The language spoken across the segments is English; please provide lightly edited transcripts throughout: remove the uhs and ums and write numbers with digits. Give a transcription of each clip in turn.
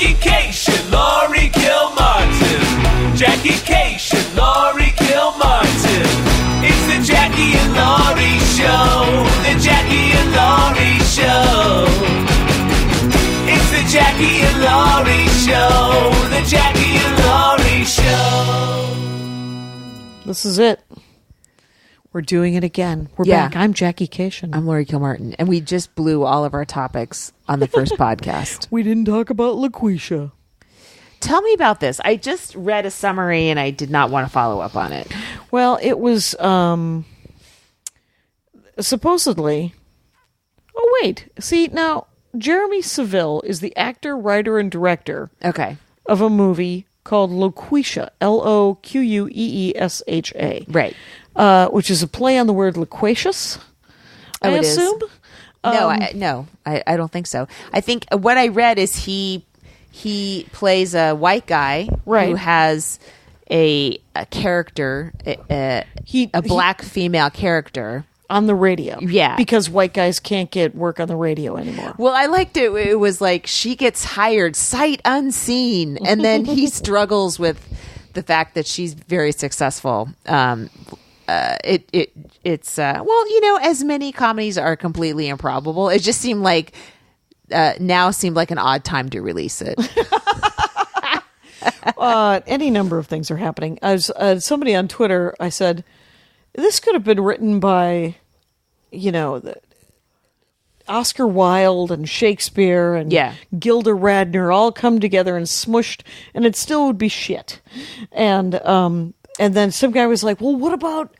Jackie Cation, Laurie Kilmartin. Jackie Cation, Laurie Kilmartin. It's the Jackie and Laurie Show. The Jackie and Laurie Show. It's the Jackie and Laurie Show. The Jackie and Laurie Show. This is it. We're doing it again. We're back. I'm Jackie Cation. I'm Laurie Kilmartin. And we just blew all of our topics on the first podcast. We didn't talk about LaQuisha. Tell me about this. I just read a summary and I did not want to follow up on it. Well, it was supposedly... Oh, wait. See, now, Jeremy Seville is the actor, writer, and director of a movie called LaQuisha, Loqueesha. Right. Which is a play on the word loquacious, I assume? No, I don't think so. I think what I read is he plays a white guy who has a character, a black female character. On the radio. Yeah. Because white guys can't get work on the radio anymore. Well, I liked it. It was like she gets hired sight unseen, and then he struggles with the fact that she's very successful. It's as many comedies are completely improbable. It just seemed like now seemed like an odd time to release it. Any number of things are happening. As somebody on Twitter, I said, this could have been written by, Oscar Wilde and Shakespeare and Gilda Radner all come together and smushed, and it still would be shit. And then some guy was like, well, what about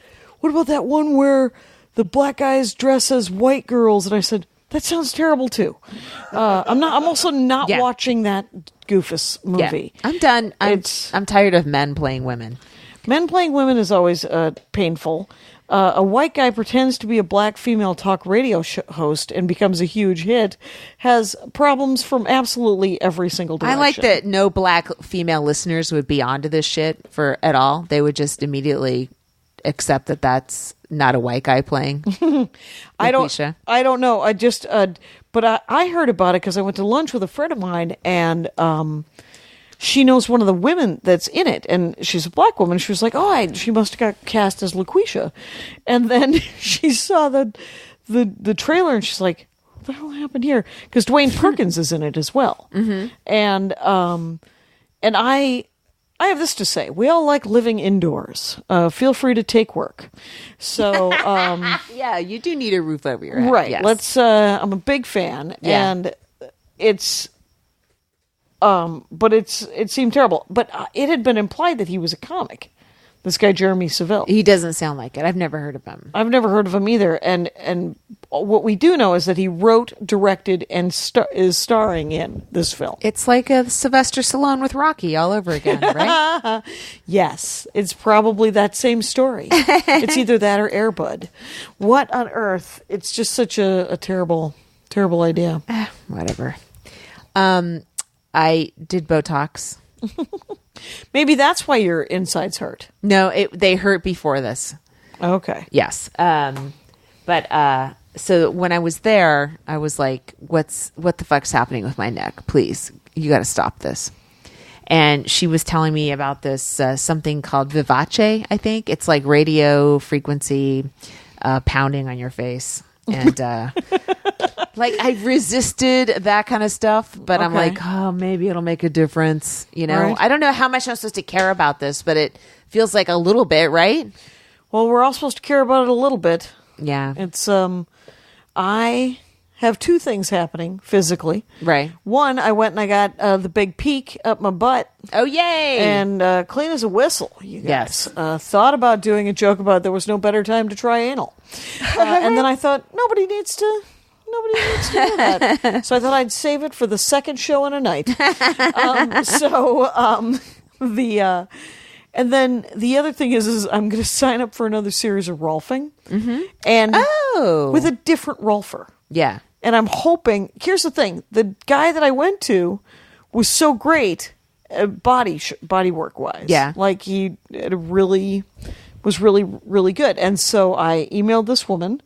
that one where the black guys dress as white girls? And I said, that sounds terrible too. I'm also not watching that goofus movie. Yeah. I'm done. I'm tired of men playing women. Men playing women is always painful. A white guy pretends to be a black female talk radio host and becomes a huge hit, has problems from absolutely every single direction. I like that no black female listeners would be onto this shit at all. They would just immediately accept that that's not a white guy playing. I don't know. I just, but I heard about it because I went to lunch with a friend of mine, and she knows one of the women that's in it, and she's a black woman. She was like, she must have got cast as LaQuisha. And then she saw the trailer, and she's like, what the hell happened here? Because Dwayne Perkins is in it as well. Mm-hmm. And I have this to say. We all like living indoors. Feel free to take work. So, yeah, you do need a roof over your head. Right. Yes. I'm a big fan, and it's... but it seemed terrible. But it had been implied that he was a comic. This guy, Jeremy Seville. He doesn't sound like it. I've never heard of him. I've never heard of him either. And what we do know is that he wrote, directed, and is starring in this film. It's like a Sylvester Stallone with Rocky all over again, right? Yes. It's probably that same story. It's either that or Air Bud. What on earth? It's just such a terrible, terrible idea. Whatever. I did Botox. Maybe that's why your insides hurt. No, they hurt before this. Okay. Yes. But so when I was there, I was like, what the fuck's happening with my neck? Please, you got to stop this. And she was telling me about this something called Vivace, I think. It's like radio frequency pounding on your face. And like I resisted that kind of stuff, but I'm like, maybe it'll make a difference. Right. I don't know how much I'm supposed to care about this, but it feels like a little bit, right? Well, we're all supposed to care about it a little bit. Yeah. It's I have two things happening physically. Right. One, I went and I got the big peak up my butt. Oh, yay! And clean as a whistle, you guys. Yes. Thought about doing a joke about there was no better time to try anal. And then I thought, nobody needs to do that. So I thought I'd save it for the second show in a night. And then the other thing is I'm going to sign up for another series of Rolfing. Mm-hmm. And with a different Rolfer. Yeah. And I'm hoping, here's the thing, the guy that I went to was so great body work wise. Yeah. Like he was really, really good. And so I emailed this woman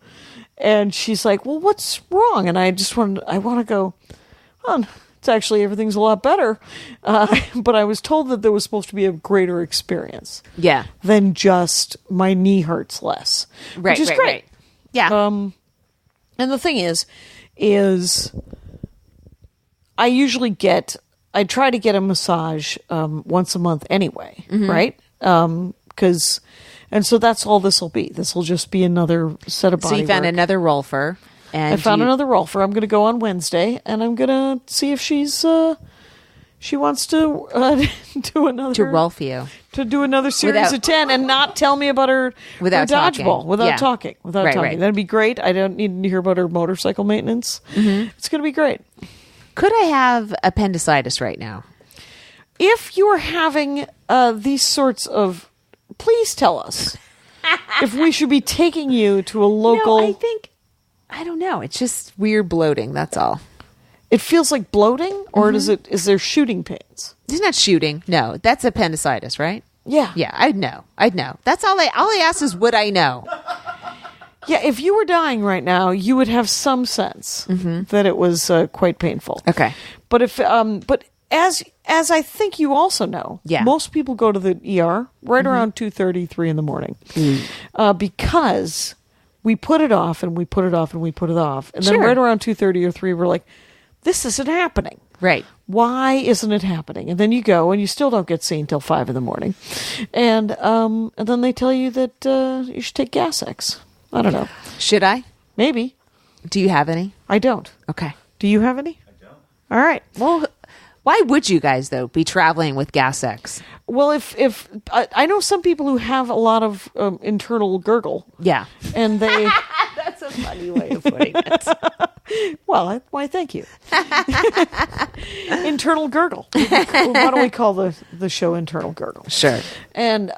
and she's like, well, what's wrong? And I want to go, it's actually everything's a lot better. But I was told that there was supposed to be a greater experience. Yeah. Than just my knee hurts less. Right, which is right, great. right. Yeah. And the thing is I try to get a massage once a month anyway, right? And so that's all this will be. This will just be another set of body So you found work. another rolfer. And I found another rolfer. I'm going to go on Wednesday, and I'm going to see if she wants to do another... To rolf you. To do another series of 10 and not tell me about her dodgeball without talking. Right. That'd be great. I don't need to hear about her motorcycle maintenance. It's going to be great. Could I have appendicitis right now? If you are having these sorts of... Please tell us if we should be taking you to a local... No, I don't know. It's just weird bloating. That's all. It feels like bloating, or is there shooting pains? It's not shooting. No, that's appendicitis, right? Yeah. Yeah, I'd know. That's all I asked is would I know? Yeah, if you were dying right now, you would have some sense that it was quite painful. Okay. But as I think you also know, most people go to the ER right around 2:30, 3 in the morning, because we put it off and we put it off and we put it off, and then right around 2:30 or 3, we're like, this isn't happening. Right. Why isn't it happening? And then you go and you still don't get seen till 5 in the morning, and then they tell you that you should take Gas-X. I don't know. Should I? Maybe. Do you have any? I don't. Okay. Do you have any? I don't. All right. Well, why would you guys though be traveling with Gas-X? Well, if I know some people who have a lot of internal gurgle. Yeah. And they... That's a funny way of putting it. Well, why, thank you. Internal gurgle. Why don't we call the show Internal Gurgle? Sure. And,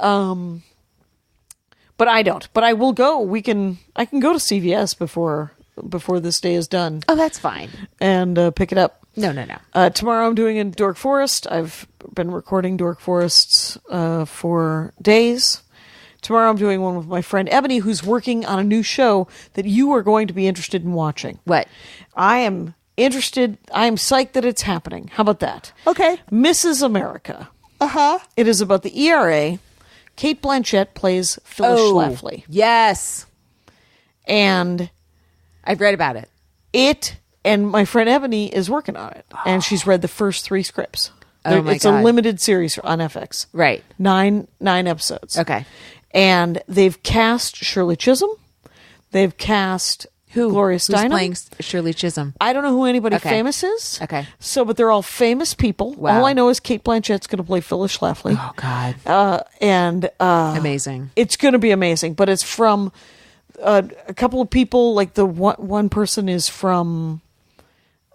but I don't. But I will go. I can go to CVS before this day is done. Oh, that's fine. And pick it up. No. Tomorrow I'm doing in Dork Forest. I've been recording Dork Forests for days. Tomorrow I'm doing one with my friend Ebony, who's working on a new show that you are going to be interested in watching. What? I am interested. I am psyched that it's happening. How about that? Okay. Mrs. America. Uh-huh. It is about the ERA. Cate Blanchett plays Phyllis Schlafly. Yes. And I've read about it. And my friend Ebony is working on it. And she's read the first 3 scripts. Oh my it's God. a limited series on FX. Right. 9 episodes. Okay. And they've cast Shirley Chisholm. They've cast Gloria Steinem. Who's playing Shirley Chisholm? I don't know who anybody famous is. Okay. But they're all famous people. Wow. All I know is Cate Blanchett's going to play Phyllis Schlafly. Oh, God. Amazing. It's going to be amazing. But it's from a couple of people. Like the one person is from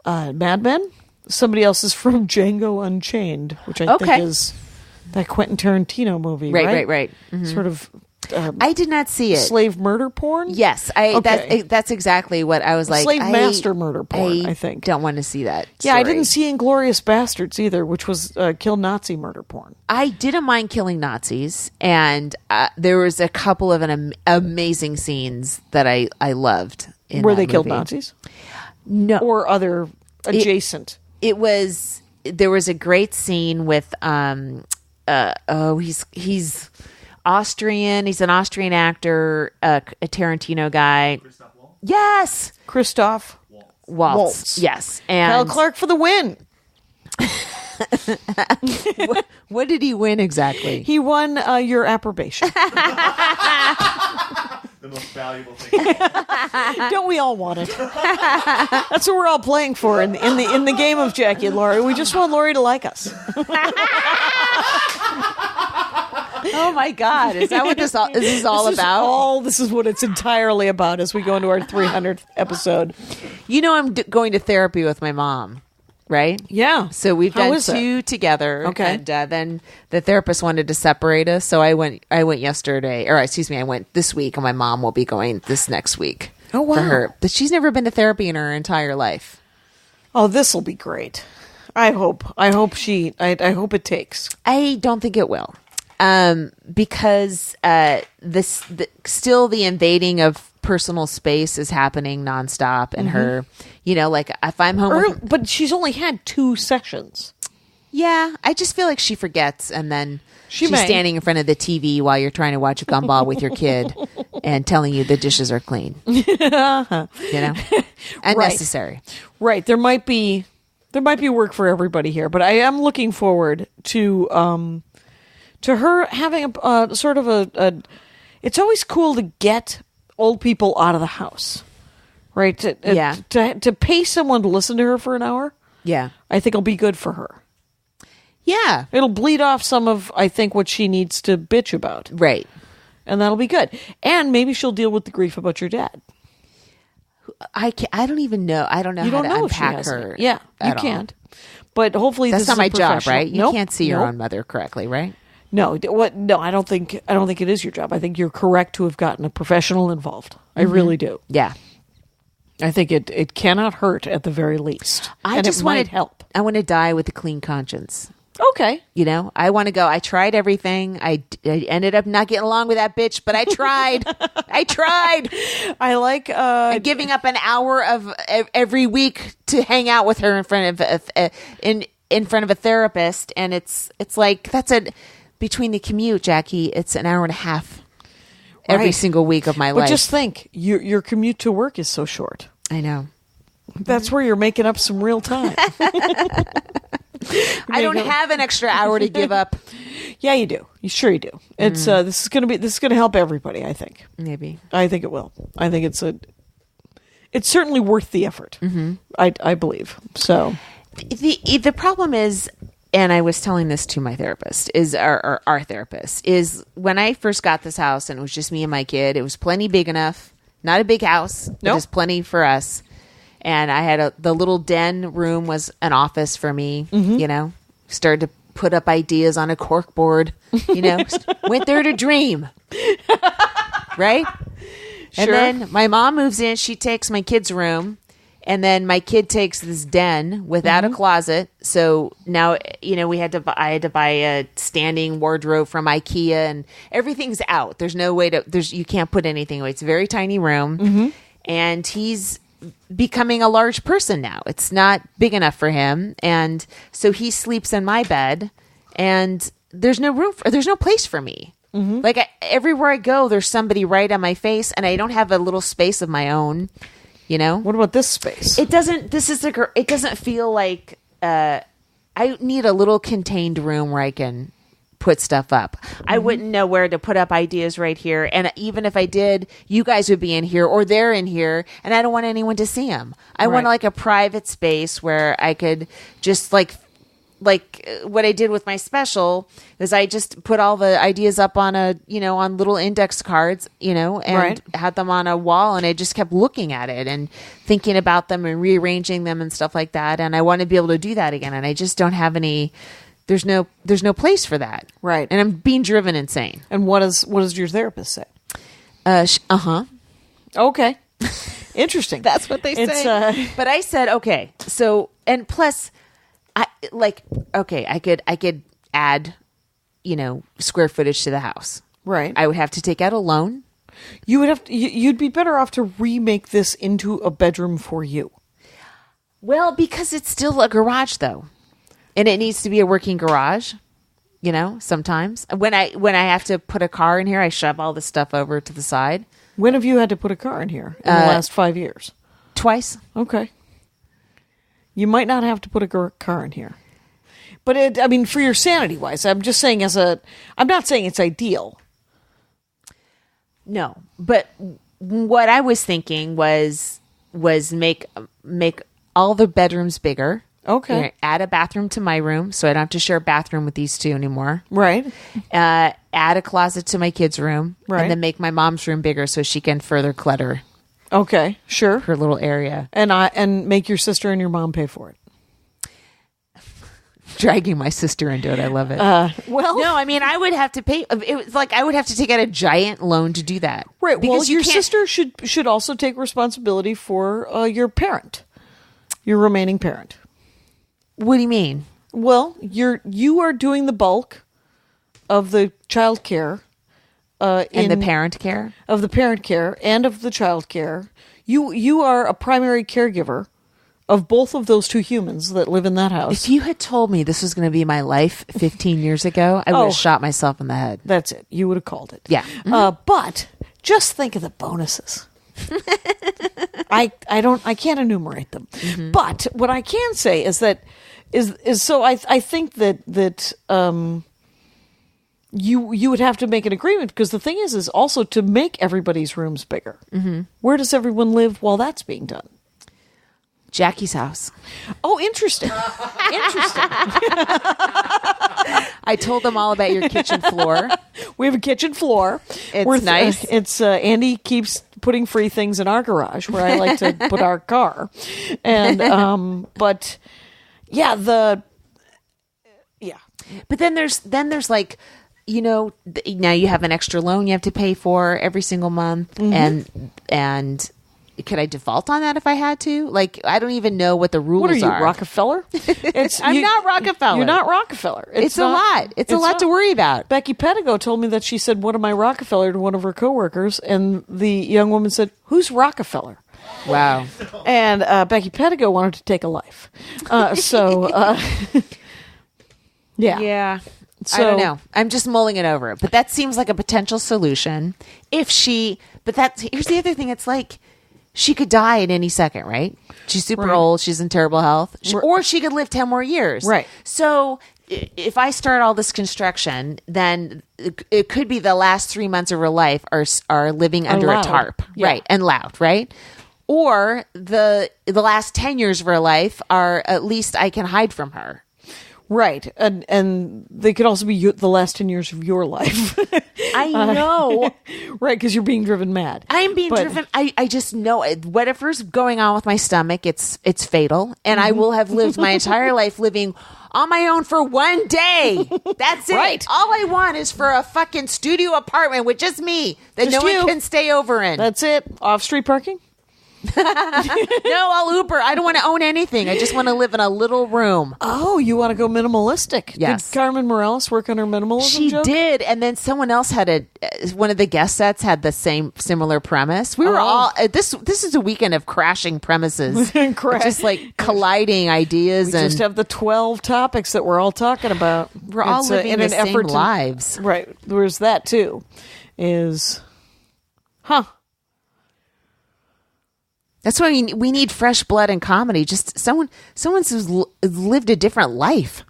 Mad Men. Somebody else is from Django Unchained, which I think is that Quentin Tarantino movie. Right. Mm-hmm. Sort of. I did not see it. Slave murder porn? Yes, that's exactly what I was like. Slave master murder porn, I think. Don't want to see that. Yeah, I didn't see Inglourious Bastards either, which was kill Nazi murder porn. I didn't mind killing Nazis, and there was a couple of amazing scenes that I loved. Where they killed Nazis? No, or other adjacent. There was a great scene with he's Austrian. He's an Austrian actor, a Tarantino guy. Christoph Waltz? Yes. Christoph Waltz. Yes. And Kyle And Clark for the win. what did he win exactly? He won your approbation. The most valuable thing. Don't we all want it? That's what we're all playing for in the game of Jackie and Laurie. We just want Laurie to like us. Oh my God! Is that what this is all about? This is what it's entirely about as we go into our 300th episode. You know, I'm going to therapy with my mom, right? Yeah. So we've How done is that? 2 together. Okay. And then the therapist wanted to separate us, so I went yesterday, or excuse me, I went this week, and my mom will be going this next week. Oh, wow. For her, but she's never been to therapy in her entire life. Oh, this will be great. I hope it takes. I don't think it will. Because still the invading of personal space is happening nonstop, and her, like if I'm home, but she's only had 2 sessions. Yeah, I just feel like she forgets, and then she's may. standing in front of the TV while you're trying to watch a gumball with your kid and telling you the dishes are clean. Unnecessary. Right. There might be work for everybody here, but I am looking forward to her having a sort of a. It's always cool to get old people out of the house, right? To pay someone to listen to her for an hour. Yeah, I think it'll be good for her. Yeah. It'll bleed off some of, I think, what she needs to bitch about. Right. And that'll be good. And maybe she'll deal with the grief about your dad. I don't even know. I don't know how to unpack her. Yeah, you can't. But hopefully that's this not is my job, right? You can't see your Nope. own mother correctly, right? No, no, I don't think it is your job. I think you're correct to have gotten a professional involved. I really do. Yeah. I think it cannot hurt at the very least. It might help. I want to die with a clean conscience. Okay. I want to go. I tried everything. I ended up not getting along with that bitch, but I tried. I tried. I like I'm giving up an hour of every week to hang out with her in front of a therapist, and it's like between the commute, Jackie, it's an hour and a half every single week of my life. But just think, your commute to work is so short. I know. That's where you're making up some real time. I don't have an extra hour to give up. Yeah, you do. You do. It's this is gonna help everybody. I think. Maybe. I think it will. I think it's certainly worth the effort. Mm-hmm. I believe so. The problem is, and I was telling this to my therapist, is our therapist, is when I first got this house and it was just me and my kid, it was plenty big enough. Not a big house. Nope. It was plenty for us. And I had the little den room was an office for me, started to put up ideas on a cork board, went there to dream. Right? Sure. And then my mom moves in, she takes my kid's room, and then my kid takes this den without a closet. So now, I had to buy a standing wardrobe from IKEA, and everything's out. There's no way you can't put anything away. It's a very tiny room. And he's becoming a large person now. It's not big enough for him. And so he sleeps in my bed, and there's no place for me. Like everywhere I go, there's somebody right on my face, and I don't have a little space of my own, What about this space? It doesn't feel like, I need a little contained room where I can put stuff up. I wouldn't know where to put up ideas right here. And even if I did, you guys would be in here or they're in here, and I don't want anyone to see them. I want like a private space where I could just like what I did with my special is I just put all the ideas up on on little index cards, and had them on a wall, and I just kept looking at it and thinking about them and rearranging them and stuff like that. And I want to be able to do that again. And I just don't have any. There's no place for that. Right. And I'm being driven insane. And what does your therapist say? Okay. Interesting. That's what they say. But I said, okay. So, and plus, I could add, square footage to the house. Right. I would have to take out a loan. You'd be better off to remake this into a bedroom for you. Well, because it's still a garage though. And it needs to be a working garage, sometimes. When I have to put a car in here, I shove all the stuff over to the side. When have you had to put a car in here in the last 5 years? Twice. Okay. You might not have to put a car in here. But for your sanity wise, I'm just saying I'm not saying it's ideal. No, but what I was thinking was make all the bedrooms bigger. Okay. Add a bathroom to my room so I don't have to share a bathroom with these two anymore. Right. Add a closet to my kids' room. Right. And then make my mom's room bigger so she can further clutter. Okay. Sure. Her little area. And make your sister and your mom pay for it. Dragging my sister into it. I love it. No, I would have to pay. It was like I would have to take out a giant loan to do that. Right. Because your sister should also take responsibility for your parent, your remaining parent. What do you mean? Well, you are doing the bulk of the child care and the parent care and of the child care. You are a primary caregiver of both of those two humans that live in that house. If you had told me this was going to be my life 15 years ago, I would have shot myself in the head. That's it. You would have called it. Yeah. But just think of the bonuses. I can't enumerate them. But what I can say is that so I think that you would have to make an agreement, because the thing is also to make everybody's rooms bigger. Where does everyone live while that's being done? Jackie's house. Oh, interesting. Interesting. I told them all about your kitchen floor. We have a kitchen floor. It's nice. Andy keeps putting free things in our garage where I like to put our car. And but yeah, But then there's like, now you have an extra loan you have to pay for every single month, and could I default on that if I had to? Like, I don't even know what the rules are. What are you, Rockefeller? I'm not Rockefeller. You're not Rockefeller. It's a lot. It's a lot to worry about. Becky Pettigo told me that she said, "What am I, Rockefeller?" to one of her coworkers, and the young woman said, "Who's Rockefeller?" Wow. And Becky Pettigo wanted to take a life. Yeah. So, I don't know. I'm just mulling it over. But that seems like a potential solution. Here's the other thing. It's like, she could die at any second, right? She's super old. She's in terrible health. Or she could live 10 more years. Right. So if I start all this construction, then it could be the last 3 months of her life are living under a tarp. Yeah. Right. And loud, right? Or the last 10 years of her life are, at least I can hide from her. Right. And they could also be the last 10 years of your life. I know. Right, because you're being driven mad. I'm being driven. I just know whatever's going on with my stomach, it's fatal. And I will have lived my entire life living on my own for one day. That's it. Right. All I want is for a fucking studio apartment with just me that Just no you. one can stay over in. That's it. Off-street parking? No, I'll Uber. I don't want to own anything. I just want to live in a little room. Oh, you want to go minimalistic? Yes. Did Carmen Morales work on her minimalism She joke? did, and then someone else had one of the guest sets had the similar premise. We were all this is a weekend of crashing premises, just like colliding ideas, We and just have the 12 topics that we're all talking about. we're all living the same lives. Right. There's that too. That's why we need fresh blood and comedy. Just someone who's lived a different life,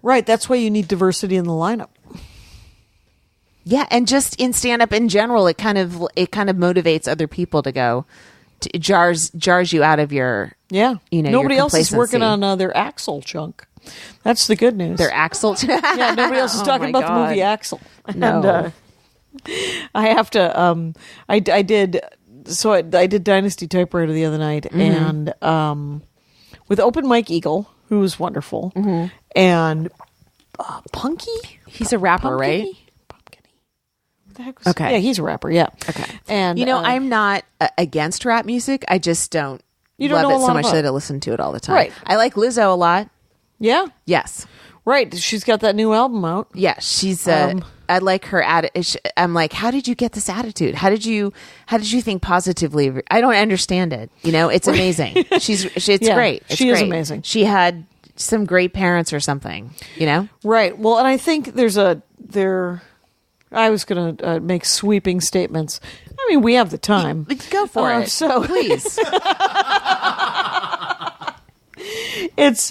Right. That's why you need diversity in the lineup. Yeah, and just in stand up in general, it kind of motivates other people to go. It jars you out of your Nobody your else is working complacency. on their Axel chunk. That's the good news. Their Axel. Yeah, nobody else is talking about the movie Axel. No. And, I have to. I did Dynasty Typewriter the other night, and with Open Mike Eagle, who was wonderful, and Punky. He's a rapper, Pumpkiny? right? Pumpkiny. What the heck was, Okay. Yeah, he's a rapper. Yeah. Okay. And I'm not against rap music. I just don't. You don't love know it a so lot much about that it. I listen to it all the time. Right. I like Lizzo a lot. Yeah. Yes. Right. She's got that new album out. Yeah, she's. I like her attitude. I'm like, how did you get this attitude? How did you think positively? I don't understand it. It's amazing. It's Yeah, great. It's she is great. amazing. She had some great parents or something. Right. Well, and I think I was going to make sweeping statements. I mean, we have the time. Go for it. So Please. it's.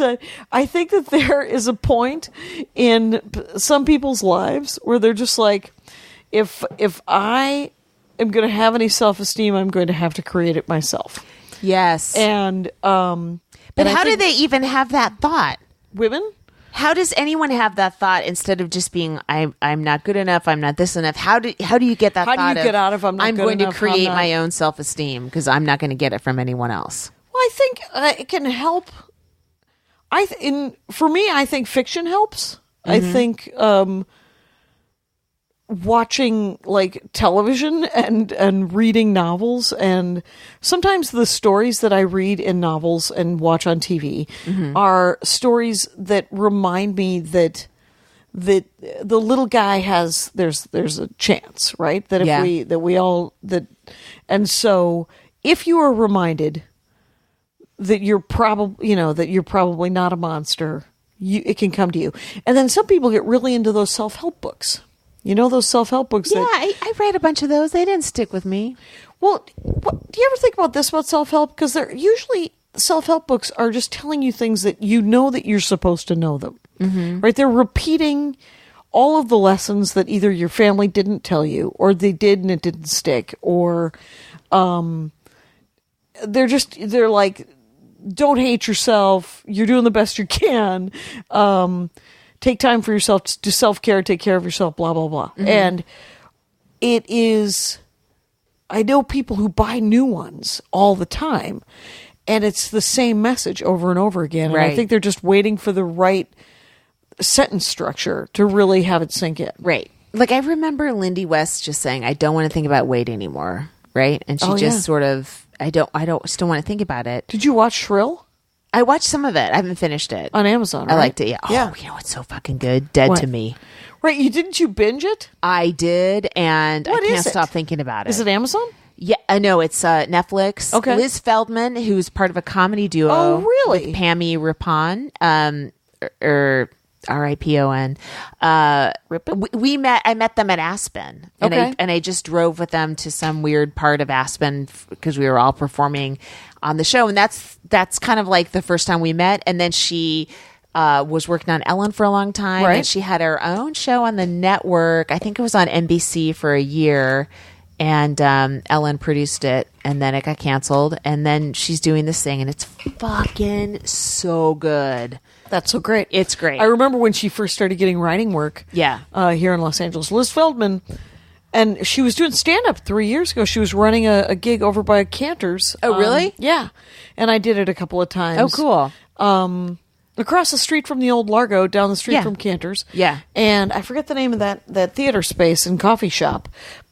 I think that there is a point in some people's lives where they're just like, if I am going to have any self-esteem, I'm going to have to create it myself. Yes. And But how do they even have that thought? women? How does anyone have that thought instead of just being I'm not good enough, I'm not this enough? How do you get that How do thought you get out of I'm not good going enough, to create I'm not- my own self-esteem because I'm not going to get it from anyone else? Well, I think it can help. For me, I think fiction helps. I think watching like television and reading novels, and sometimes the stories that I read in novels and watch on TV are stories that remind me that that the little guy has, there's a chance, right? That and so if you are reminded that you're probably not a monster, it can come to you. And then some people get really into those self-help books. Those self-help books. Yeah, I read a bunch of those. They didn't stick with me. Well, do you ever think about this about self-help? Because they're usually self-help books are just telling you things that you know that you're supposed to know them. Mm-hmm. Right? They're repeating all of the lessons that either your family didn't tell you, or they did and it didn't stick, or they're like, don't hate yourself. You're doing the best you can. Take time for yourself, do self-care, take care of yourself, blah, blah, blah. Mm-hmm. And it is, I know people who buy new ones all the time, and it's the same message over and over again. And I think they're just waiting for the right sentence structure to really have it sink in. Right. Like I remember Lindy West just saying, I don't want to think about weight anymore. Right. And she sort of, I still want to think about it. Did you watch Shrill? I watched some of it. I haven't finished it. On Amazon, right? I liked it, yeah. Oh, it's so fucking good. Dead to me. Right, didn't you binge it? I did, and I can't stop thinking about it. Is it Amazon? Yeah, I know. It's Netflix. Okay. Liz Feldman, who's part of a comedy duo. Oh, really? With Pammy Ripon, or R-I-P-O-N. I met them at Aspen. And I just drove with them to some weird part of Aspen because we were all performing on the show. And that's kind of like the first time we met. And then she was working on Ellen for a long time. Right. And she had her own show on the network. I think it was on NBC for a year. And Ellen produced it, and then it got canceled. And then she's doing this thing, and it's fucking so good. That's so great. It's great. I remember when she first started getting writing work here in Los Angeles. Liz Feldman, and she was doing stand-up 3 years ago. She was running a gig over by Cantor's. Oh, really? Yeah. And I did it a couple of times. Oh, cool. Across the street from the old Largo, down the street from Cantor's. Yeah. And I forget the name of that theater space and coffee shop,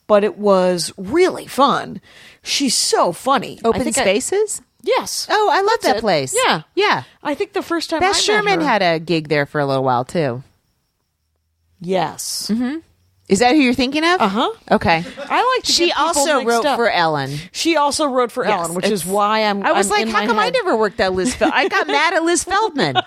but it was really fun. She's so funny. Open Spaces? Yes. Oh, I love that place. Yeah. Yeah. I think the first time Beth I Sherman met her, had a gig there for a little while, too. Yes. Mm-hmm. Is that who you're thinking of? Uh-huh. Okay. I like to She get people also mixed wrote up. for Ellen. She also wrote for Ellen, which is why I was like, how come I never worked at Liz Feldman? I got mad at Liz Feldman.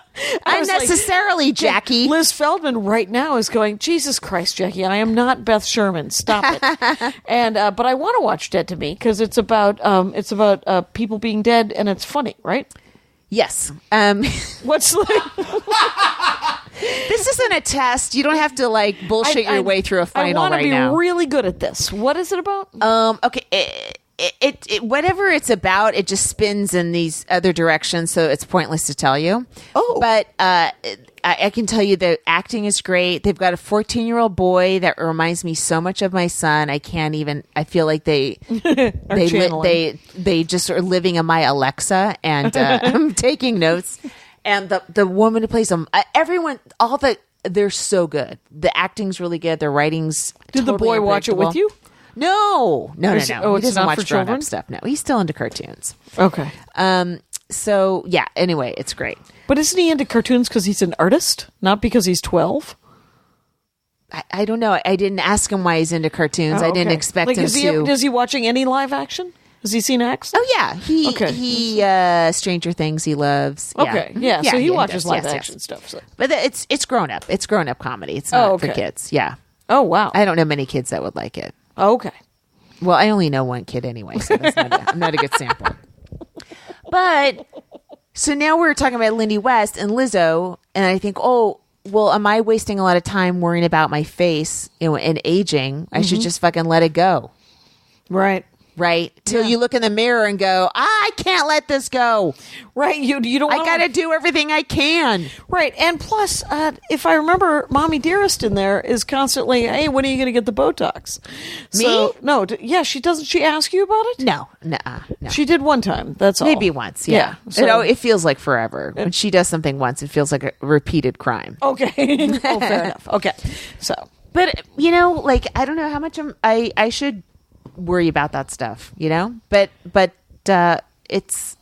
Unnecessarily, Jackie. Liz Feldman right now is going, Jesus Christ, Jackie, I am not Beth Sherman. Stop it. And but I want to watch Dead to Me because it's about people being dead and it's funny, right? Yes. What's like? This isn't a test. You don't have to like bullshit your way through a final right now. I want to be really good at this. What is it about? Okay. It whatever it's about, it just spins in these other directions, so it's pointless to tell you. Oh, but I can tell you the acting is great. They've got a 14-year-old boy that reminds me so much of my son. I feel like they just are living in my Alexa, and I'm taking notes. And the woman who plays them, everyone, they're so good. The acting's really good. The writing's Did the boy watch it with you? No. Oh, he it's doesn't not watch for children stuff. No, he's still into cartoons. Okay. So yeah. Anyway, it's great. But isn't he into cartoons because he's an artist, not because he's 12? I don't know. I didn't ask him why he's into cartoons. I didn't expect him to. Is he watching any live action? Has he seen X? Oh yeah, he Stranger Things he loves. Yeah. Okay, yeah. So he watches live action stuff. So. But it's grown up. It's grown up comedy. It's not for kids. Yeah. Oh wow. I don't know many kids that would like it. Okay. Well, I only know one kid anyway, so I'm not a good sample. But so now we're talking about Lindy West and Lizzo, and I think, oh, well, am I wasting a lot of time worrying about my face, and aging? I should just fucking let it go. Right. Till you look in the mirror and go, I can't let this go. Right. You don't I got to do everything I can. Right. And plus, if I remember, Mommy Dearest in there is constantly, hey, when are you going to get the Botox? Me? So, no. Yeah. Doesn't she ask you about it? No. She did one time. That's all. Maybe once. Yeah. So, it feels like forever. When she does something once, it feels like a repeated crime. Okay. Oh, fair enough. Okay. So. But, I don't know how much I should worry about that stuff, but it's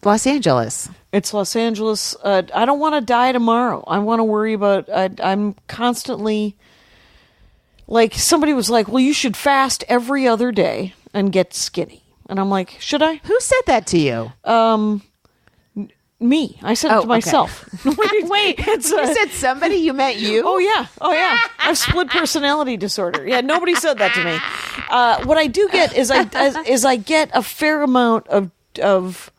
Los Angeles. It's Los Angeles. I don't want to die tomorrow. I want to worry about. I'm constantly like, somebody was like, "Well, you should fast every other day and get skinny." And I'm like, "Should I?" Who said that to you? Me. I said it to myself. Wait, you said somebody? You meant you? Oh yeah. I have split personality disorder. Yeah, nobody said that to me. What I do get is I get a fair amount of.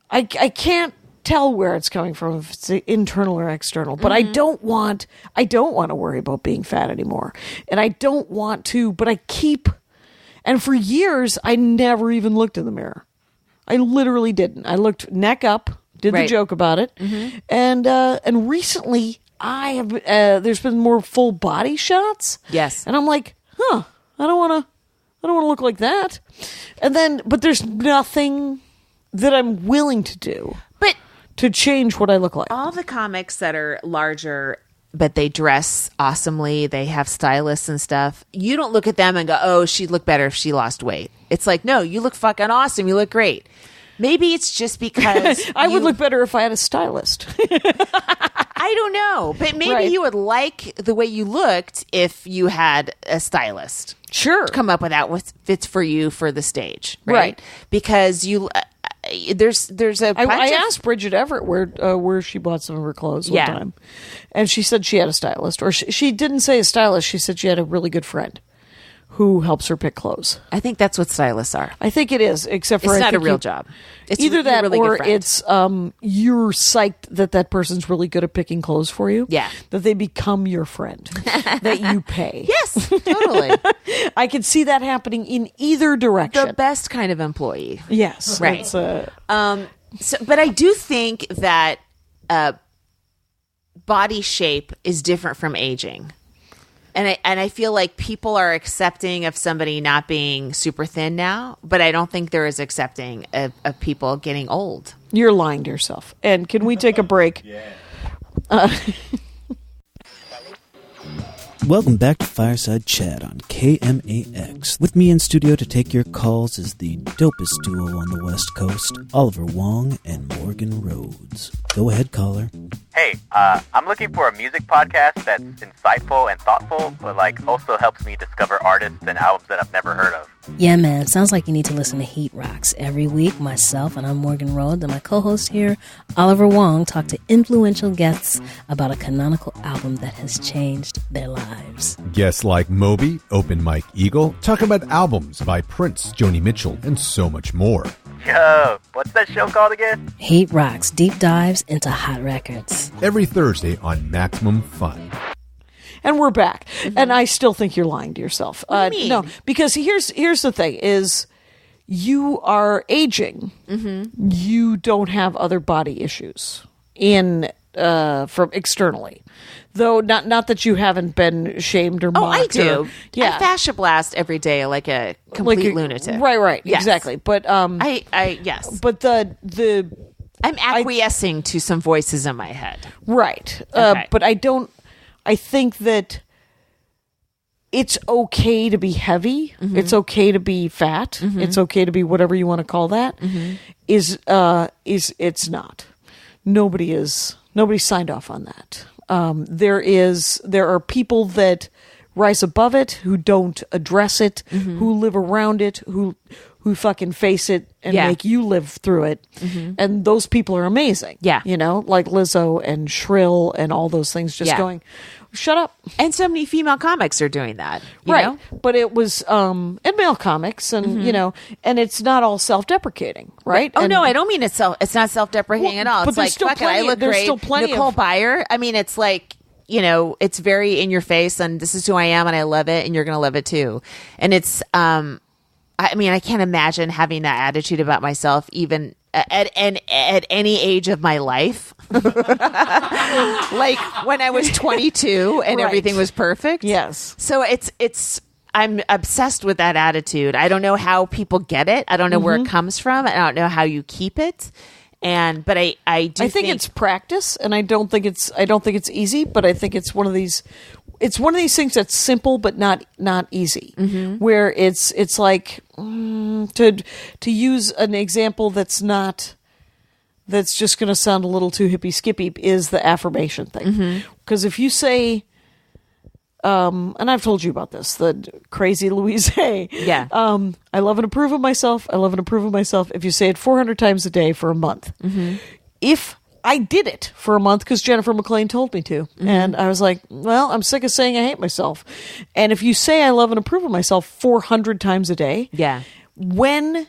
I can't tell where it's coming from, if it's internal or external, but I don't want to worry about being fat anymore, and I don't want to. But I keep, and for years I never even looked in the mirror. I literally didn't. I looked neck up, did the joke about it, and recently I have. There's been more full body shots. Yes, and I'm like, I don't want to look like that. And then, but there's nothing that I'm willing to do, but to change what I look like. All the comics that are larger, but they dress awesomely, they have stylists and stuff. You don't look at them and go, "Oh, she'd look better if she lost weight." It's like, no, you look fucking awesome. You look great. Maybe it's just because I would look better if I had a stylist. I don't know, but maybe you would like the way you looked if you had a stylist. Sure, to come up with outfits for you for the stage, right? Because you. There's a bunch I asked Bridget Everett where she bought some of her clothes one time, and she said she had a stylist, or she didn't say a stylist. She said she had a really good friend who helps her pick clothes. I think that's what stylists are. I think it is, except for it's not a real job. It's either that really or it's you're psyched that person's really good at picking clothes for you. Yeah, that they become your friend, that you pay. Yes, totally. I could see that happening in either direction. The best kind of employee. Yes, right. So, but I do think that body shape is different from aging. And I feel like people are accepting of somebody not being super thin now, but I don't think they're as accepting of people getting old. You're lying to yourself. And can we take a break? Yeah. Welcome back to Fireside Chat on KMAX. With me in studio to take your calls is the dopest duo on the West Coast, Oliver Wong and Morgan Rhodes. Go ahead, caller. Hey, I'm looking for a music podcast that's insightful and thoughtful, but also helps me discover artists and albums that I've never heard of. Yeah, man. Sounds like you need to listen to Heat Rocks. Every week, myself, and I'm Morgan Rhodes, and my co-host here, Oliver Wong, talk to influential guests about a canonical album that has changed their lives. Guests like Moby, Open Mike Eagle, talk about albums by Prince, Joni Mitchell, and so much more. Yo, what's that show called again? Heat Rocks, deep dives into hot records. Every Thursday on Maximum Fun. And we're back. And I still think you're lying to yourself. What do you mean? No, because here's the thing is you are aging. You don't have other body issues from externally. Though not that you haven't been shamed or mocked. Oh, I do. Yeah. I fascia blast every day like a complete lunatic. Right. Yes. Exactly. But yes. But the I'm acquiescing to some voices in my head. Right. Okay. But I think that it's okay to be heavy. It's okay to be fat. It's okay to be whatever you want to call that. Is it's not. Nobody signed off on that. There are people that rise above it, who don't address it, who live around it, who fucking face it and make you live through it. And those people are amazing. Yeah. Like Lizzo and Shrill and all those things just going, shut up. And so many female comics are doing that. You know? But it was, and male comics and, and it's not all self-deprecating, right? Oh, and, no, I don't mean it's not self-deprecating at all. But It's there's like, still fuck it, I look there's great. still plenty Nicole of Byer. I mean, it's like, it's very in your face and this is who I am and I love it and you're going to love it too. And it's, I can't imagine having that attitude about myself even at any age of my life. Like when I was 22 and everything was perfect. Yes. So I'm obsessed with that attitude. I don't know how people get it. I don't know where it comes from. I don't know how you keep it. But I think it's practice, and I don't think it's easy, but I think it's one of these it's one of these things that's simple but not easy. Where it's like to use an example that's just going to sound a little too hippy skippy is the affirmation thing. Because if you say, and I've told you about this, the crazy Louise Hay. Yeah. I love and approve of myself. I love and approve of myself. If you say it 400 times a day for a month, if I did it for a month because Jennifer McLean told me to. And I was like, well, I'm sick of saying I hate myself. And if you say I love and approve of myself 400 times a day, and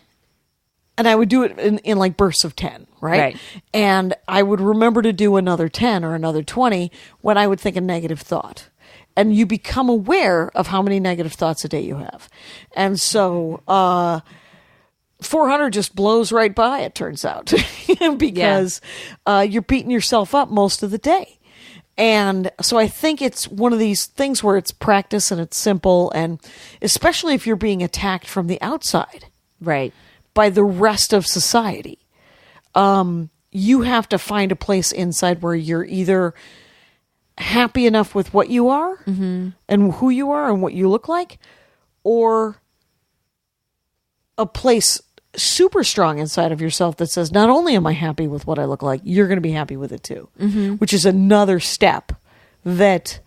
I would do it in like bursts of 10, right? And I would remember to do another 10 or another 20 when I would think a negative thought. And you become aware of how many negative thoughts a day you have. And so 400 just blows right by, it turns out, because you're beating yourself up most of the day. And so I think it's one of these things where it's practice and it's simple, and especially if you're being attacked from the outside, right, by the rest of society, you have to find a place inside where you're either happy enough with what you are and who you are and what you look like, or a place super strong inside of yourself that says, not only am I happy with what I look like, you're going to be happy with it too, which is another step that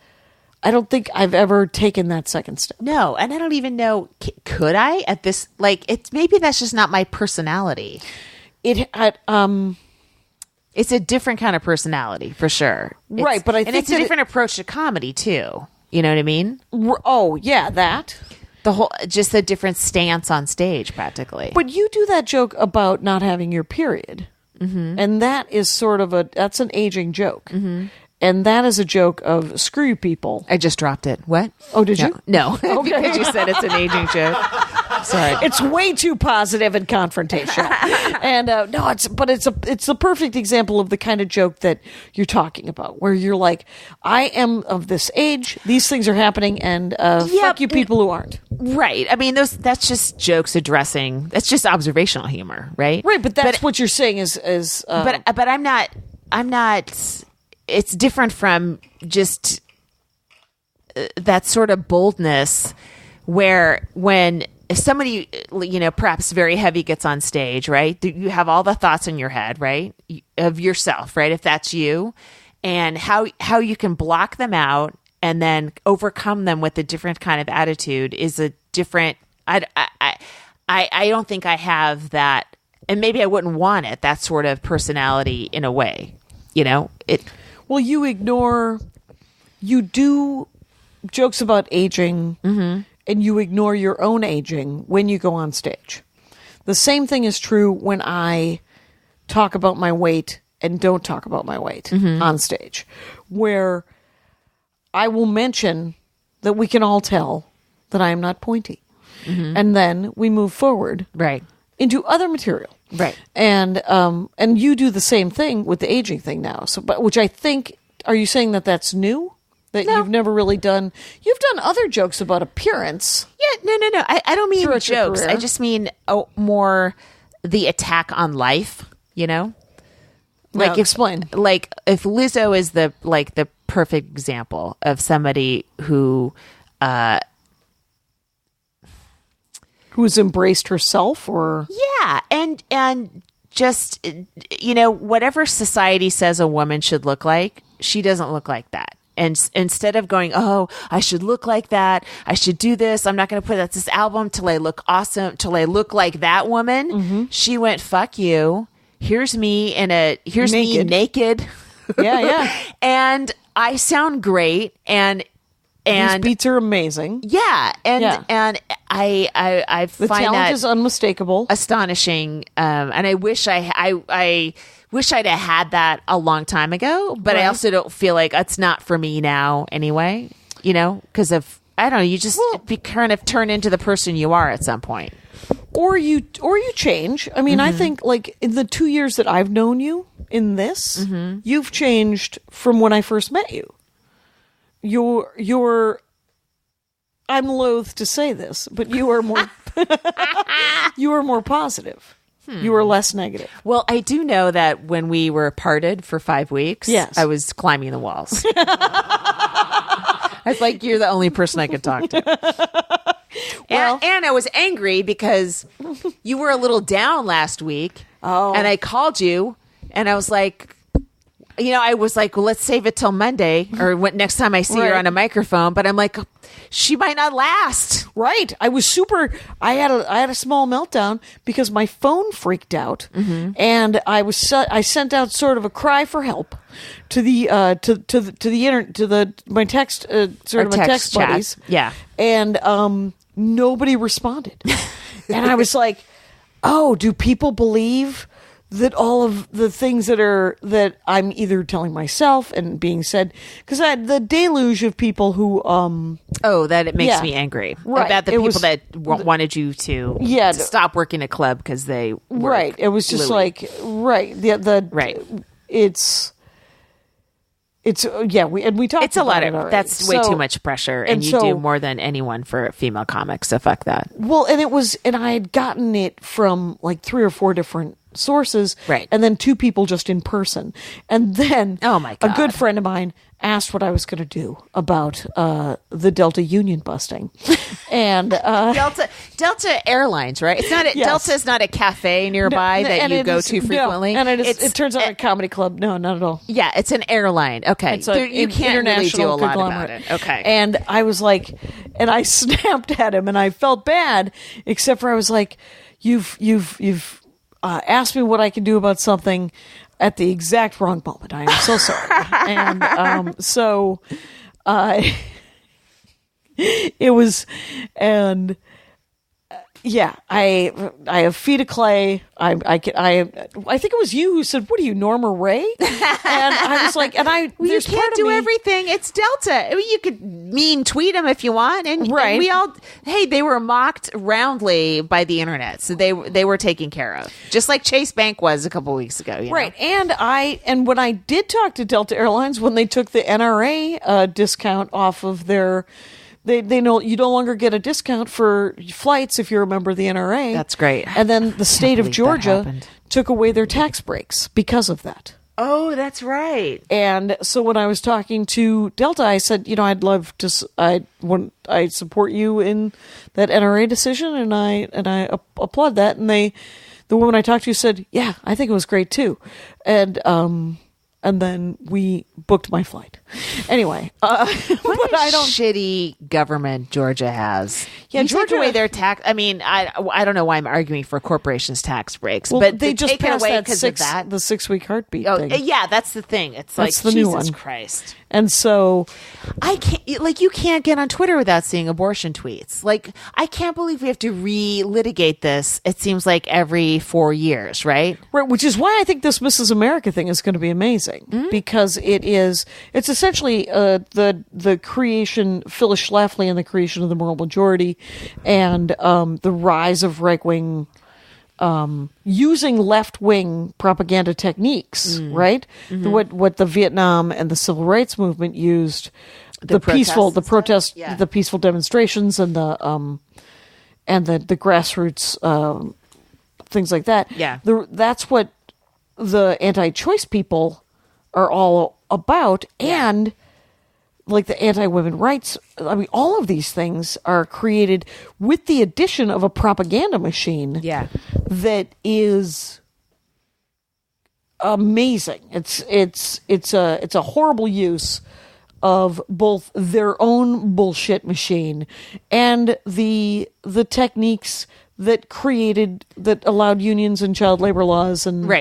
I don't think I've ever taken that second step. No, and I don't even know, could I at this, like, it's maybe that's just not my personality. It's a different kind of personality for sure. Right, but I think it's a different approach to comedy too. You know what I mean? Oh, yeah, that. Just a different stance on stage, practically. But you do that joke about not having your period. And that is sort of that's an aging joke. And that is a joke of screw you people. I just dropped it. What? Oh, did you? No. Because you said it's an aging joke. Sorry. It's way too positive and confrontational. And no, it's the perfect example of the kind of joke that you're talking about, where you're like, I am of this age, these things are happening, and fuck you people who aren't. Right. I mean, that's just jokes addressing, that's just observational humor, right? Right, but that's what you're saying is but I'm not it's different from just that sort of boldness where when somebody, perhaps very heavy gets on stage, right? You have all the thoughts in your head, right? Of yourself, right? If that's you, and how you can block them out and then overcome them with a different kind of attitude is a different, I don't think I have that, and maybe I wouldn't want it, that sort of personality in a way, Well, you do jokes about aging, and you ignore your own aging when you go on stage. The same thing is true when I talk about my weight and don't talk about my weight on stage, where I will mention that we can all tell that I am not pointy. And then we move forward into other material. Right. And you do the same thing with the aging thing now. So, which I think, are you saying that that's new? That you've never really done? You've done other jokes about appearance. Yeah, no. I don't mean jokes. I just mean more the attack on life, Like explain. Like if Lizzo is the perfect example of somebody who's embraced herself, or and just whatever society says a woman should look like, she doesn't look like that. And instead of going, oh, I should look like that, I should do this, I'm not going to put out this album till I look awesome, till I look like that woman, she went, fuck you, here's me me naked. Yeah. And I sound great, and these beats are amazing. Yeah, and I the find talent that is unmistakable, astonishing. And I wish I wish I'd have had that a long time ago. But I also don't feel like it's not for me now anyway. Because of I don't know. You just kind of turn into the person you are at some point, or you change. I mean, I think like in the 2 years that I've known you in this, you've changed from when I first met you. You're I'm loath to say this, but you are more you are more positive. You were less negative. Well, I do know that when we were parted for 5 weeks, yes, I was climbing the walls. I was like, you're the only person I could talk to. And I was angry because you were a little down last week. Oh. And I called you and I was like, I was like, well, let's save it till Monday or next time I see her on a microphone. But I'm like, she might not last. Right. I was I had a small meltdown because my phone freaked out, and I sent out sort of a cry for help to the my text my text buddies. Yeah. And nobody responded. And I was like, oh, do people believe that all of the things that I'm either telling myself and being said, because I had the deluge of people who that it makes me angry about the people that wanted you to stop working a club because they work it was just Louis. we talked. It's a lot of already. That's way too much pressure, and you do more than anyone for a female comic. So fuck that. Well, and I had gotten it from like 3 or 4 different sources, right? And then 2 people just in person, and then oh my God, a good friend of mine asked what I was going to do about the Delta union busting, and Delta Airlines, right? It's not Delta is not a cafe nearby that you go to frequently. No, and it turns out a comedy club. No, not at all. Yeah, it's an airline. Okay, it's you can't really do a lot about it. Okay, and I was like, and I snapped at him, and I felt bad, except for I was like, you've asked me what I can do about something at the exact wrong moment. I am so sorry. And it was, and I have feet of clay. I think it was you who said, "What are you, Norma Ray?" And I was like, you can't do everything. It's Delta. I mean, you could mean tweet them if you want, and we all. Hey, they were mocked roundly by the internet, so they were taken care of, just like Chase Bank was a couple weeks ago. Right, and when I did talk to Delta Airlines when they took the NRA discount off of their. They know you no longer get a discount for flights if you're a member of the NRA. That's great. And then the state of Georgia took away their tax breaks because of that. Oh, that's right. And so when I was talking to Delta, I said, I'd love to. I support you in that NRA decision, and I applaud that. And the woman I talked to said, yeah, I think it was great too. And then we booked my flight. Anyway, what a shitty government Georgia has. Yeah, Georgia take away their tax. I mean, I don't know why I'm arguing for corporations' tax breaks, but they just take it away because of that the 6-week heartbeat thing. Yeah, that's the thing. It's that's like the Jesus new one. Christ. And so I can't. You can't get on Twitter without seeing abortion tweets. Like, I can't believe we have to relitigate this. It seems like every 4 years, right? Right, which is why I think this Mrs. America thing is going to be amazing because it's essentially the creation, Phyllis Schlafly and the creation of the moral majority, and the rise of right wing. Using left-wing propaganda techniques, right? Mm-hmm. What the Vietnam and the Civil Rights Movement used, the peaceful demonstrations and the grassroots things like that. Yeah, that's what the anti-choice people are all about, and like the anti-women rights. I mean, all of these things are created with the addition of a propaganda machine. Yeah. That is amazing. It's a horrible use of both their own bullshit machine and the techniques that allowed unions and child labor laws and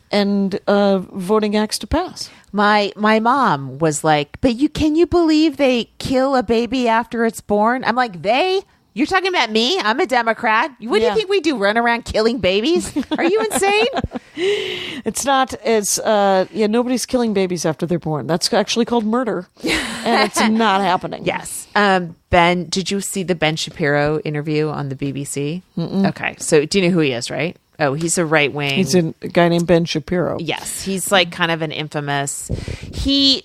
and voting acts to pass. My mom was like, but can you believe they kill a baby after it's born? I'm like, You're talking about me? I'm a Democrat. What do you think we do? Run around killing babies? Are you insane? It's not. It's nobody's killing babies after they're born. That's actually called murder, and it's not happening. Yes. Ben, did you see the Ben Shapiro interview on the BBC? Mm-mm. Okay, so do you know who he is? Right? Oh, he's a right wing. He's a guy named Ben Shapiro. Yes, he's like kind of an infamous. He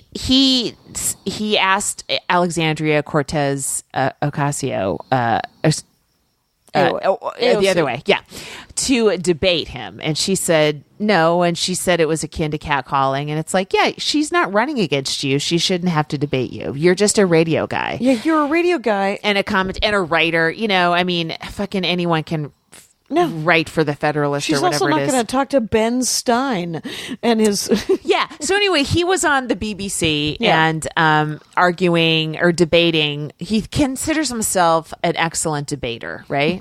asked Alexandria Cortez Ocasio. the other way, to debate him. And she said no, and she said it was akin to catcalling. And it's like, yeah, she's not running against you. She shouldn't have to debate you. You're just a radio guy. Yeah, you're a radio guy. And a comment and a writer. You know, I mean, fucking anyone can write for the Federalist or whatever it is. She's also not going to talk to Ben Stein and his... Yeah. So anyway, he was on the BBC and arguing or debating. He considers himself an excellent debater, right? He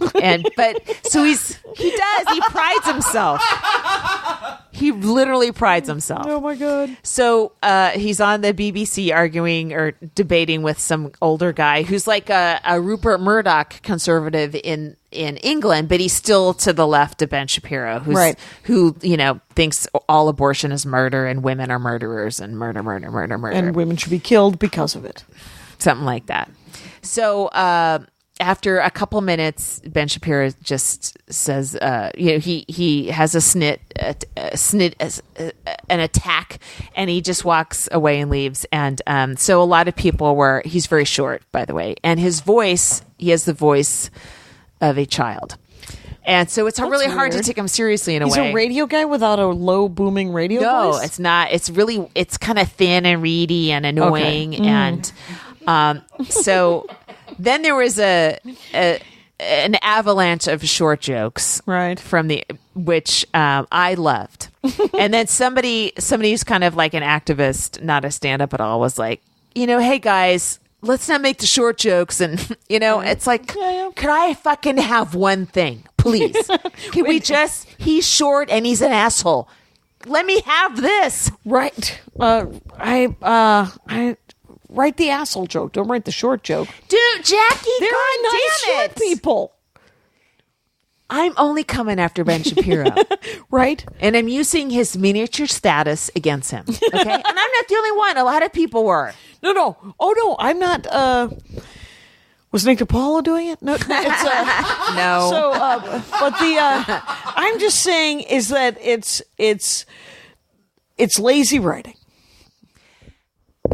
prides himself. He literally prides himself. Oh my God. So he's on the BBC arguing or debating with some older guy who's like a Rupert Murdoch conservative in England, but he's still to the left of Ben Shapiro, who, you know, thinks all abortion is murder and women are murderers and murder. And women should be killed because of it. Something like that. So after a couple minutes, Ben Shapiro just says, he has an attack, and he just walks away and leaves. And so a lot of people he's very short, by the way, and he has the voice of a child. And so it's really hard to take him seriously in a way. He's a radio guy without a low booming radio voice? No, it's not. It's kind of thin and reedy and annoying. Okay. And so then there was an avalanche of short jokes, right? Which I loved. And then somebody who's kind of like an activist, not a stand-up at all, was like, you know, hey guys, let's not make the short jokes. And, you know, it's like, could I fucking have one thing, please? Can we he's short and he's an asshole. Let me have this. Right. I write the asshole joke. Don't write the short joke. Dude, Jackie, there are nice short people. I'm only coming after Ben Shapiro. Right. And I'm using his miniature status against him. Okay. And I'm not the only one. A lot of people were. No. Oh, no. I'm not. Was Nick DiPaolo doing it? No. It's, no. So, but I'm just saying is that it's lazy writing.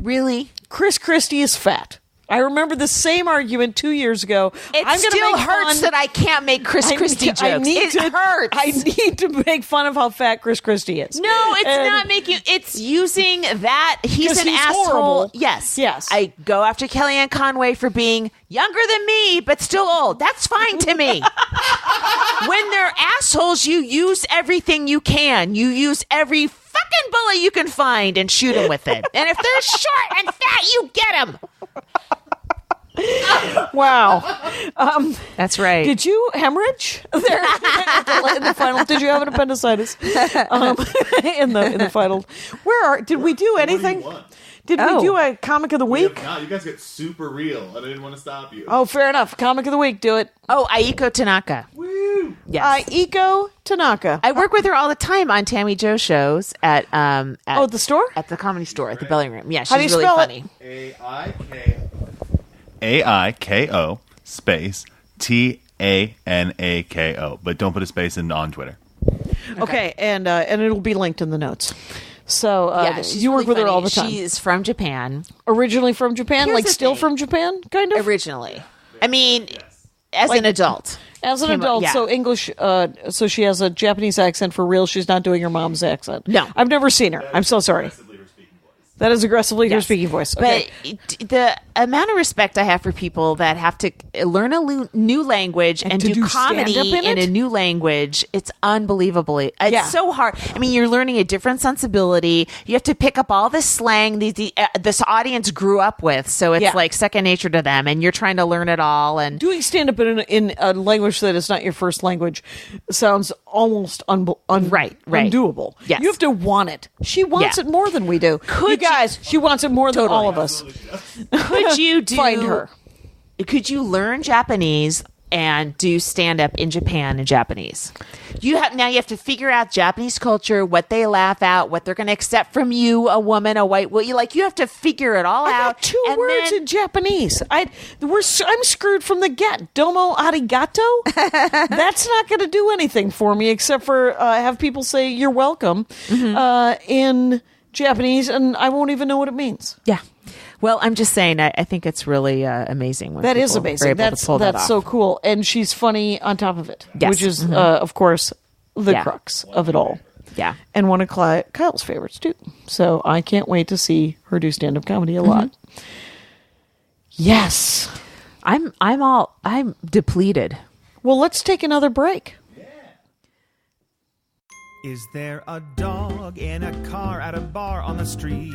Really? Chris Christie is fat. I remember the same argument 2 years ago. It still hurts that I can't make Chris Christie jokes. It hurts. I need to make fun of how fat Chris Christie is. No, it's not making. It's using that he's an asshole. Horrible. Yes. I go after Kellyanne Conway for being younger than me, but still old. That's fine to me. When they're assholes, you use everything you can. You use every fucking bullet you can find and shoot them with it. And if they're short and fat, you get them. Wow. That's right. Did you hemorrhage there in the final? Did you have an appendicitis in the final? Did we do anything? Did we do a comic of the week? No, you guys get super real, and I didn't want to stop you. Oh, fair enough. Comic of the week, do it. Oh, Aiko Tanaka. Woo! Yes. Aiko Tanaka. I work with her all the time on Tammy Jo shows at the store? At the Comedy Store, at the Belly Room. Yeah, she's How do you really spell funny. Aiko space Tanako, but don't put a space in on Twitter. Okay, and it'll be linked in the notes. So you work really with her funny. all the time. She's from Japan. Originally from Japan? Here's the still thing. from Japan, kind of? Originally. I mean, as an adult. As an adult, yeah. so English, so she has a Japanese accent for real. She's not doing her mom's accent. No. I've never seen her. I'm so sorry. That is aggressively her speaking voice. Okay. But the amount of respect I have for people that have to learn a new language and do comedy in a new language, it's unbelievable. It's so hard. I mean, you're learning a different sensibility. You have to pick up all this slang this audience grew up with, so it's like second nature to them, and you're trying to learn it all. And doing stand-up in a language that is not your first language sounds almost undoable. Yes. You have to want it. She wants it more than we do. She wants it more than all of us. Could you find her? Could you learn Japanese and do stand-up in Japan in Japanese? You have to figure out Japanese culture, what they laugh at, what they're going to accept from you, a woman, a white. You have to figure it all out. Got two words in Japanese. I'm screwed from the get. Domo arigato. That's not going to do anything for me except for have people say you're welcome in Japanese, and I won't even know what it means. Yeah. Well, I'm just saying, I think it's really amazing. When That is people are amazing. able to pull that That's off. so cool. And she's funny on top of it, Yes. which is, of course, the crux of it all. Yeah. And one of Kyle's favorites, too. So I can't wait to see her do stand-up comedy a lot. Yes. I'm depleted. Well, let's take another break. Is there a dog in a car at a bar on the street?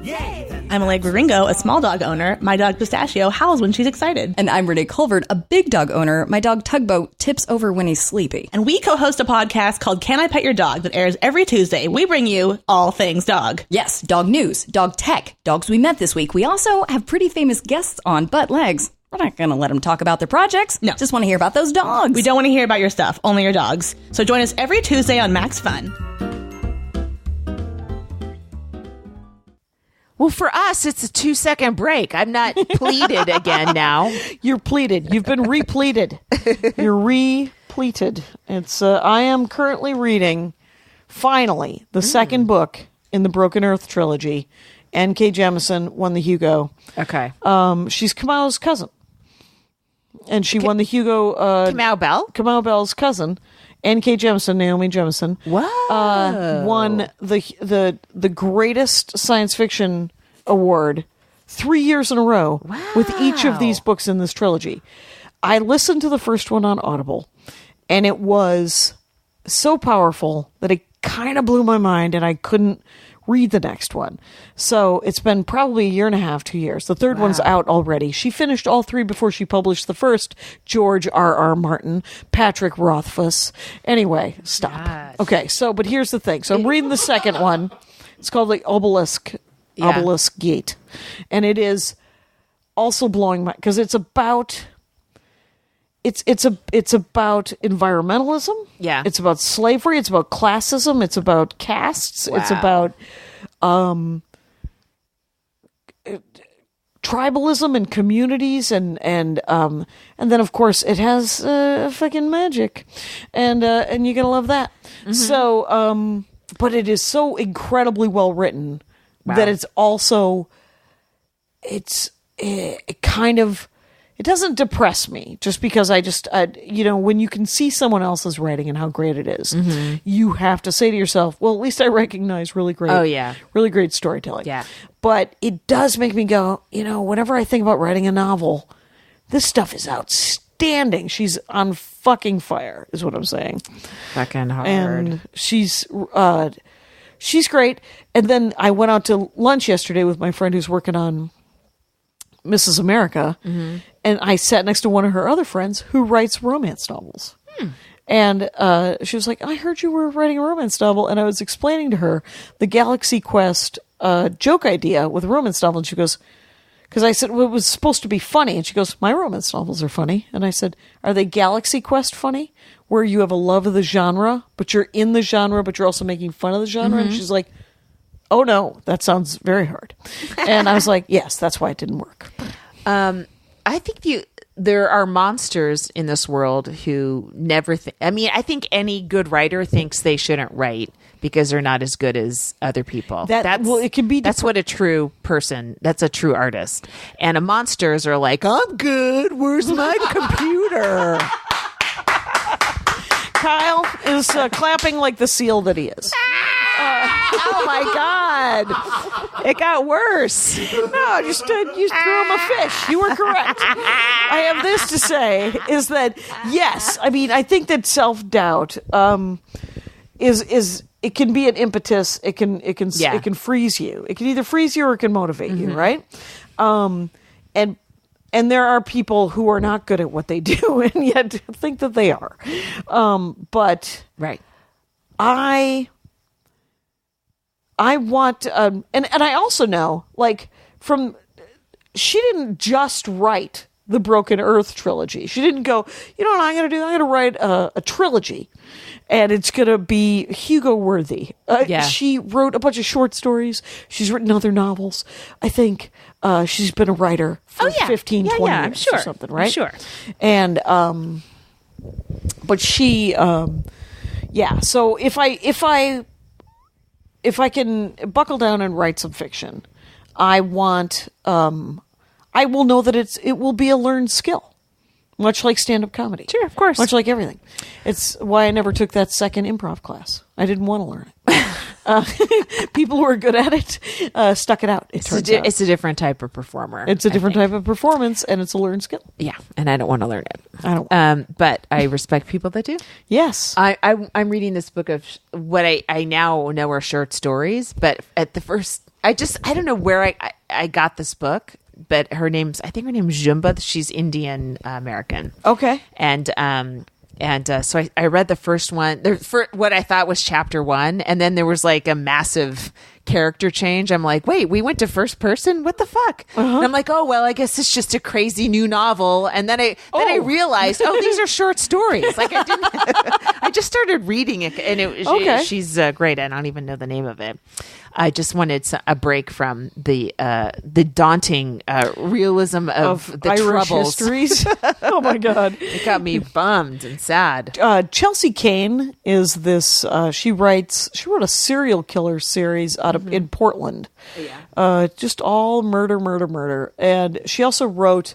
Yay! I'm Allegra Ringo, a small dog owner. My dog Pistachio howls when she's excited. And I'm Renee Colvert, a big dog owner. My dog Tugboat tips over when he's sleepy. And we co-host a podcast called Can I Pet Your Dog that airs every Tuesday. We bring you all things dog. Yes, dog news, dog tech, dogs we met this week. We also have pretty famous guests on, but Legs, we're not going to let them talk about their projects. No. Just want to hear about those dogs. We don't want to hear about your stuff, only your dogs. So join us every Tuesday on Max Fun. Well, for us, it's a 2-second break. I'm not pleated again now. You're pleated. You've been repleated. You're repleated. It's. I am currently reading, finally, the second book in the Broken Earth trilogy. N.K. Jemisin won the Hugo. Okay. She's Kamau's cousin. And she won the Hugo. Kamau Bell? Kamau Bell's cousin. N.K. Jemisin, Naomi Jemisin. Wow. Won the greatest science fiction award 3 years in a row with each of these books in this trilogy. I listened to the first one on Audible, and it was so powerful that it kind of blew my mind, and I couldn't read the next one. So it's been probably a year and a half, 2 years. The third one's out already. She finished all three before she published the first. George R.R. Martin, Patrick Rothfuss. Anyway, stop. Gosh. Okay, but here's the thing. So I'm reading the second one. It's called the Obelisk Gate. And it is also blowing my, because it's about environmentalism. Yeah. It's about slavery. It's about classism. It's about castes. Wow. It's about tribalism and communities, and then of course it has fucking magic, and you're gonna love that. So, but it is so incredibly well written that it's also it kind of. It doesn't depress me just because when you can see someone else's writing and how great it is, you have to say to yourself, well, at least I recognize really great storytelling. Yeah. But it does make me go, whenever I think about writing a novel, this stuff is outstanding. She's on fucking fire, is what I'm saying. Fucking hard. And she's great. And then I went out to lunch yesterday with my friend who's working on Mrs. America, and I sat next to one of her other friends who writes romance novels. And she was like, I heard you were writing a romance novel, and I was explaining to her the Galaxy Quest joke idea with a romance novel, and she goes, because I said, well, it was supposed to be funny, and she goes, my romance novels are funny. And I said, are they Galaxy Quest funny, where you have a love of the genre, but you're in the genre, but you're also making fun of the genre? And she's like, oh no, that sounds very hard. And I was like, yes, that's why it didn't work. I think there are monsters in this world who never I think any good writer thinks they shouldn't write because they're not as good as other people. It can be. That's what a true person. That's a true artist. And a monsters are like, I'm good. Where's my computer? Kyle is clapping like the seal that he is. Oh my God! It got worse. No, just you threw him a fish. You were correct. I have this to say is that yes, I mean I think that self-doubt is it can be an impetus. It can freeze you. It can either freeze you or it can motivate you, right? And there are people who are not good at what they do and yet think that they are. But right. I want, and I also know, she didn't just write the Broken Earth trilogy. She didn't go, you know what I'm going to do? I'm going to write a trilogy, and it's going to be Hugo worthy. She wrote a bunch of short stories. She's written other novels. I think she's been a writer for 15, 20 years or something, right? I'm sure. And, but she, so if if I can buckle down and write some fiction, I want, I will know that it will be a learned skill. Much like stand-up comedy. Sure, of course. Much like everything. It's why I never took that second improv class. I didn't want to learn it. People who are good at it stuck it out. It's a different type of performer. It's a different type of performance, and it's a learned skill. Yeah, and I don't want to learn it. I don't. But I respect people that do. Yes. I'm reading this book of what I now know are short stories, but at the first, I don't know where I got this book. But I think her name's Jumba. She's Indian American. Okay. And so I read the first one, for what I thought was chapter 1, and then there was like a massive character change. I'm like, wait, we went to first person? What the fuck? And I'm like, oh well, I guess it's just a crazy new novel. And then I realized, these are short stories. Like I didn't. I just started reading it, and she's great. I don't even know the name of it. I just wanted a break from the daunting realism of the Irish troubles. histories. Oh my God, it got me bummed and sad. Chelsea Kane is this. She wrote a serial killer series out of in Portland. Yeah. Just all murder, and she also wrote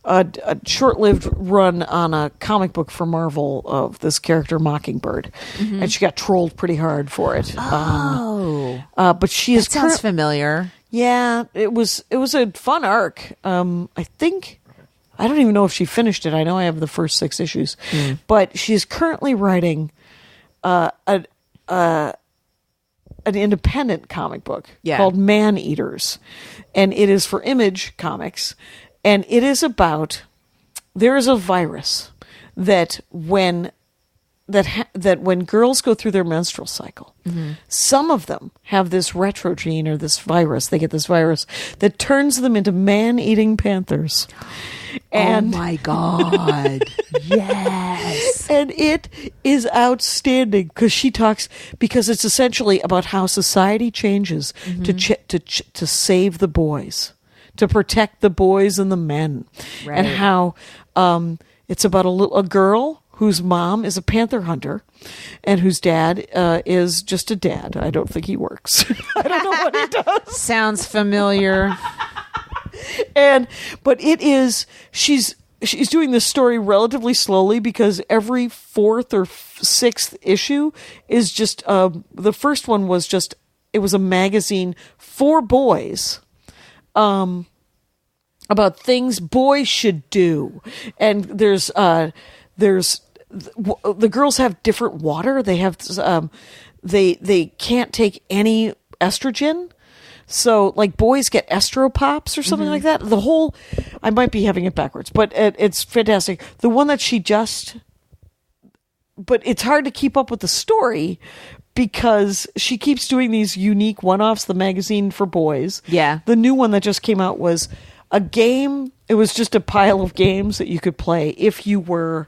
a short-lived run on a comic book for Marvel of this character Mockingbird, and she got trolled pretty hard for it. But she is sounds familiar. Yeah, it was a fun arc. I think I don't even know if she finished it. I know I have the first 6 issues, but she's currently writing an independent comic book called Man Eaters, and it is for Image Comics. And it is about, there is a virus that when girls go through their menstrual cycle, some of them have this retro gene or this virus. They get this virus that turns them into man-eating panthers. And, oh my God! Yes, and it is outstanding because it's essentially about how society changes to save the boys. To protect the boys and the men, right. And how it's about a girl whose mom is a panther hunter, and whose dad is just a dad. I don't think he works. I don't know what he does. Sounds familiar. But it is she's doing this story relatively slowly because every 4th or 6th issue is just the first one was just it was a magazine for boys. About things boys should do, and there's the girls have different water. They have they can't take any estrogen, so like boys get estropops or something like that. The whole I might be having it backwards, but it's fantastic. The one that but it's hard to keep up with the story. Because she keeps doing these unique one-offs, the magazine for boys. Yeah. The new one that just came out was a game. It was just a pile of games that you could play if you were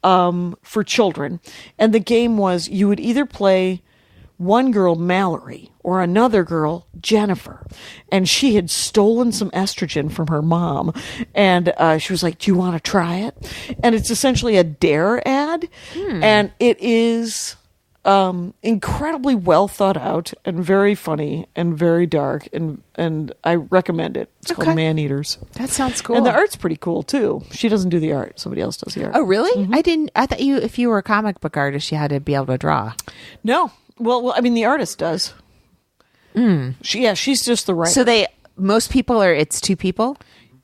for children. And the game was you would either play one girl, Mallory, or another girl, Jennifer. And she had stolen some estrogen from her mom. And she was like, do you want to try it? And it's essentially a dare ad. And it is... incredibly well thought out and very funny and very dark and I recommend it. It's called Man Eaters. That sounds cool. And the art's pretty cool too. She doesn't do the art. Somebody else does the art. Oh, really? I thought if you were a comic book artist, you had to be able to draw. No. Well, I mean, the artist does. She's just the writer. So most people it's 2 people?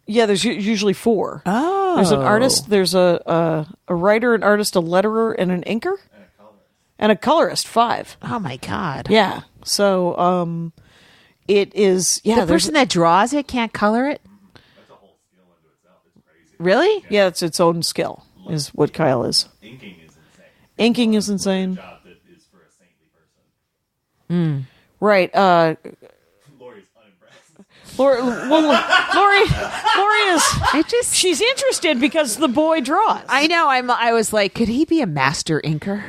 Yeah, there's usually 4. Oh. There's an artist, there's a writer, an artist, a letterer, and an inker. And a colorist, 5. Oh my God! Yeah, so it is. Yeah, the person that draws it can't color it. That's a whole skill into itself. It's crazy. Really? Yeah, it's its own skill. Is what Kyle is. Inking is insane. Inking is insane. A job that is for a saintly person. Right. Laurie's unimpressed. Laurie is. She's interested because the boy draws. I know. I was like, could he be a master inker?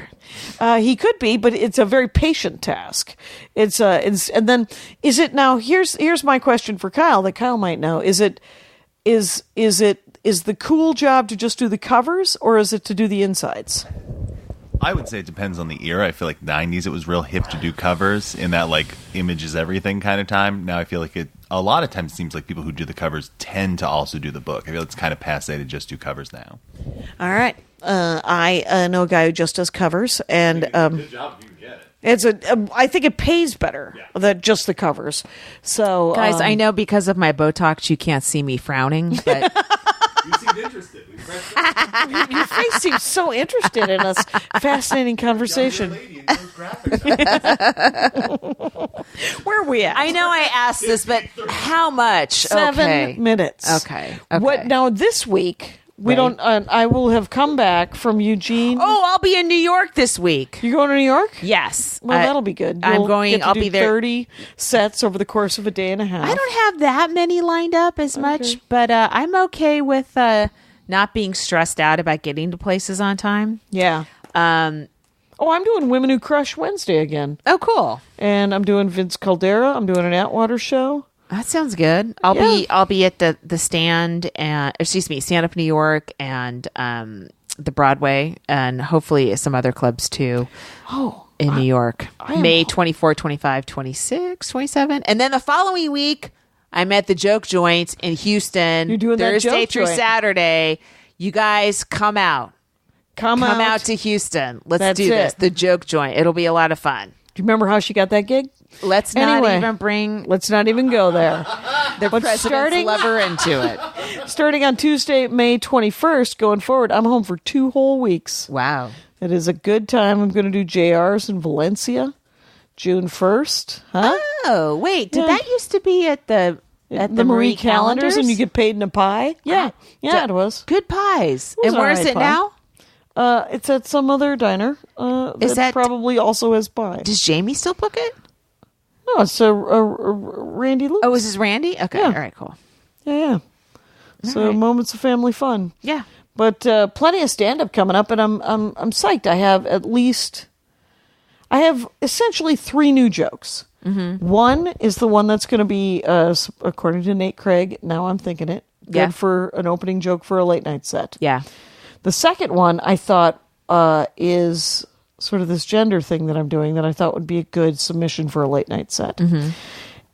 He could be, but it's a very patient task. And then is it now? Here's my question for Kyle that Kyle might know. Is the cool job to just do the covers, or is it to do the insides? I would say it depends on the era. I feel like 90s it was real hip to do covers in that like image is everything kind of time. Now I feel like a lot of times it seems like people who do the covers tend to also do the book. I feel it's kind of passé to just do covers now. All right. I know a guy who just does covers, and good job if you can get it. I think it pays better than just the covers. So, guys, I know because of my Botox you can't see me frowning, but You seemed interested. your face seems so interested in this fascinating conversation. Where are we at? I know I asked this, but how much? 7 minutes. Okay. What now? This week we don't. I will have come back from Eugene. Oh, I'll be in New York this week. You going to New York? Yes. Well, that'll be good. I'm going. Get to I'll do be there. 30 sets over the course of a day and a half. I don't have that many lined up as much, but I'm okay with not being stressed out about getting to places on time. Yeah. I'm doing Women Who Crush Wednesday again. Oh, cool. And I'm doing Vince Caldera. I'm doing an Atwater show. That sounds good. I'll be at the stand and Stand Up New York and the Broadway and hopefully some other clubs too. In New York. May 24, 25, 26, 27. And then the following week I'm at the Joke Joint in Houston. You're doing Thursday that Joke through Joint. Saturday. You guys come out. Come out to Houston. Let's do this. The Joke Joint. It'll be a lot of fun. Do you remember how she got that gig? Let's not even go there. The president's lover into it. Starting on Tuesday, May 21st, going forward, I'm home for 2 whole weeks. Wow. It is a good time. I'm going to do JRs in Valencia, June 1st. Huh? Oh, wait. Did that used to be at the Marie Callender's and you get paid in a pie? Yeah. It was. Good pies. It was And where is alright it pie. now? It's at some other diner. That probably also has pie. Does Jamie still book it? No, it's Randy Lewis. Oh, is this Randy? Okay. Yeah. All right, cool. Yeah. So moments of family fun. Yeah. But plenty of stand up coming up, and I'm psyched. I have essentially 3 new jokes. Mm-hmm. One is the one that's going to be, according to Nate Craig. Now I'm thinking it. Good for an opening joke for a late night set. Yeah. The second one I thought is sort of this gender thing that I'm doing that I thought would be a good submission for a late night set. Mm-hmm.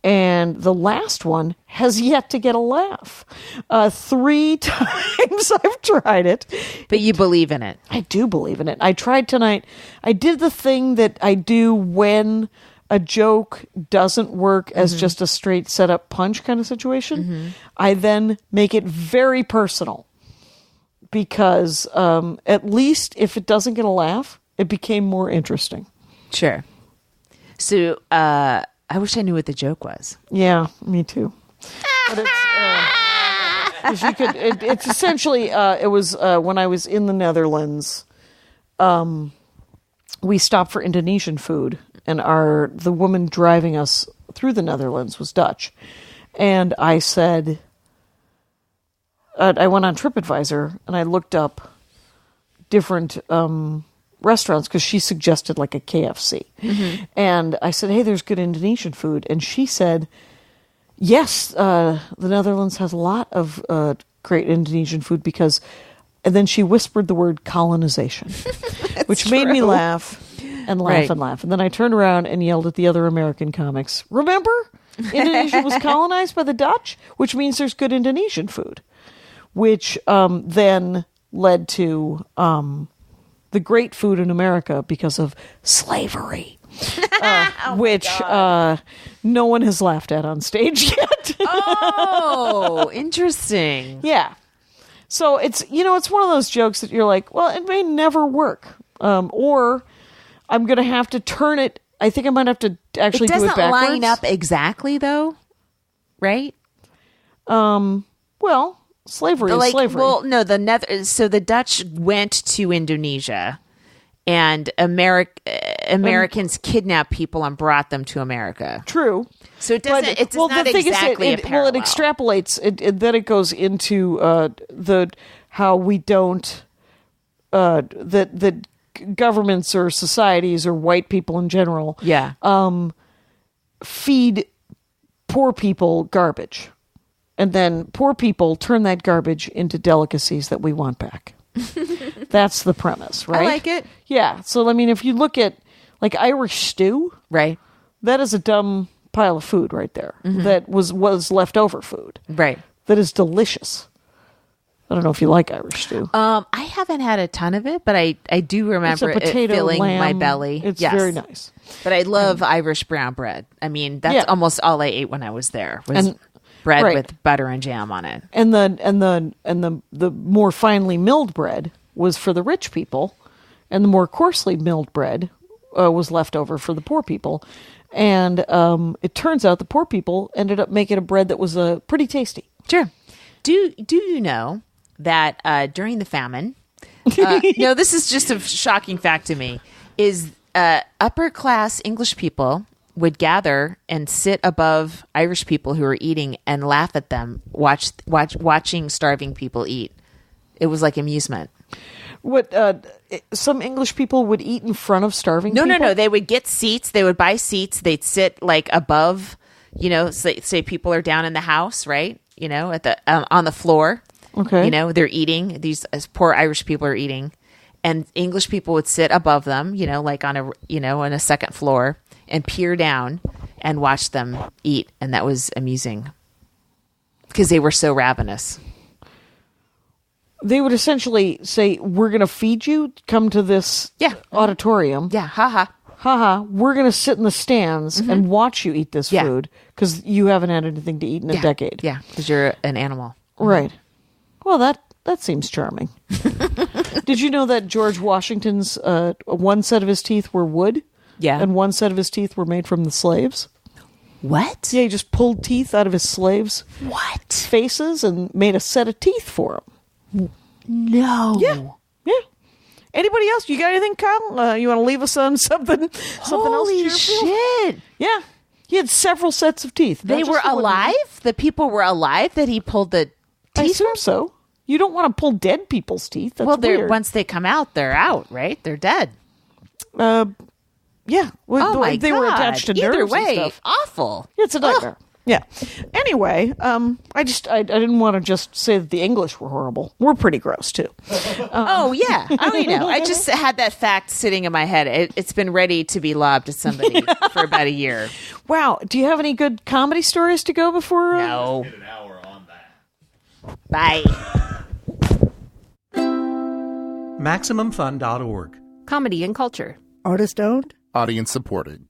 And the last one has yet to get a laugh. 3 times I've tried it. But you believe in it. I do believe in it. I tried tonight. I did the thing that I do when a joke doesn't work as just a straight setup punch kind of situation. Mm-hmm. I then make it very personal. Because at least if it doesn't get a laugh, it became more interesting. Sure. So I wish I knew what the joke was. Yeah, me too. But it's essentially it was when I was in the Netherlands. We stopped for Indonesian food, and the woman driving us through the Netherlands was Dutch, and I said. I went on TripAdvisor and I looked up different restaurants because she suggested like a KFC. Mm-hmm. And I said, hey, there's good Indonesian food. And she said, yes, the Netherlands has a lot of great Indonesian food because... And then she whispered the word colonization, which made me laugh and laugh and laugh. And then I turned around and yelled at the other American comics, remember? Indonesia was colonized by the Dutch, which means there's good Indonesian food. Which then led to the great food in America because of slavery, which no one has laughed at on stage yet. Oh, interesting. Yeah. So it's one of those jokes that you're like, well, it may never work. Or I'm going to have to turn it. I think I might have to actually do it backwards. It doesn't line up exactly, though, right? Well... Slavery is slavery. Well, no, so the Dutch went to Indonesia, and Americans kidnapped people and brought them to America. True. So it doesn't. It's not exactly a parallel. Well, it extrapolates. Then it goes into how we don't that governments or societies or white people in general, feed poor people garbage. And then poor people turn that garbage into delicacies that we want back. That's the premise, right? I like it. Yeah. So, I mean, if you look at, like, Irish stew, Right. that is a dumb pile of food right there. That was leftover food. Right. That is delicious. I don't know if you like Irish stew. I haven't had a ton of it, but I do remember It's a it potato, filling lamb. my belly. It's Yes. very nice. But I love Irish brown bread. I mean, that's almost all I ate when I was there was bread right. with butter and jam on it. And the more finely milled bread was for the rich people, and the more coarsely milled bread was left over for the poor people. And it turns out the poor people ended up making a bread that was pretty tasty. Sure. Do you know that during the famine, no, this is just a shocking fact to me, is upper class English people would gather and sit above Irish people who were eating and laugh at them, watching starving people eat. It was like amusement. What some English people would eat in front of starving people? No. They would get seats. They would buy seats. They'd sit like above, say people are down in the house, right? At the on the floor. Okay. They're eating. These poor Irish people are eating, and English people would sit above them, like on a second floor, and peer down and watch them eat, and that was amusing because they were so ravenous. They would essentially say, "We're going to feed you. Come to this auditorium. Yeah, haha. Haha, we're going to sit in the stands and watch you eat this food because you haven't had anything to eat in a decade." Yeah, because you're an animal. Right. Well, that seems charming. Did you know that George Washington's one set of his teeth were wood? Yeah. And one set of his teeth were made from the slaves? What? Yeah, he just pulled teeth out of his slaves' faces and made a set of teeth for them. No. Yeah. Anybody else? You got anything, Kyle? You want to leave us on something Holy else? shit. Yeah. He had several sets of teeth. They were alive? The people were alive that he pulled the I teeth assume from? so. You don't want to pull dead people's teeth. That's Well, weird. once they come out, they're out, right? They're dead. Yeah. Well, Oh my they God. were attached to nerves Either way, and stuff. awful. It's a nightmare. Yeah. Anyway, I didn't want to just say that the English were horrible. We're pretty gross too. Oh, yeah. I just had that fact sitting in my head. It's been ready to be lobbed at somebody for about a year. Wow. Do you have any good comedy stories to go before? No. Get an hour on that. Bye. MaximumFun.org. Comedy and culture. Artist owned. Audience supported.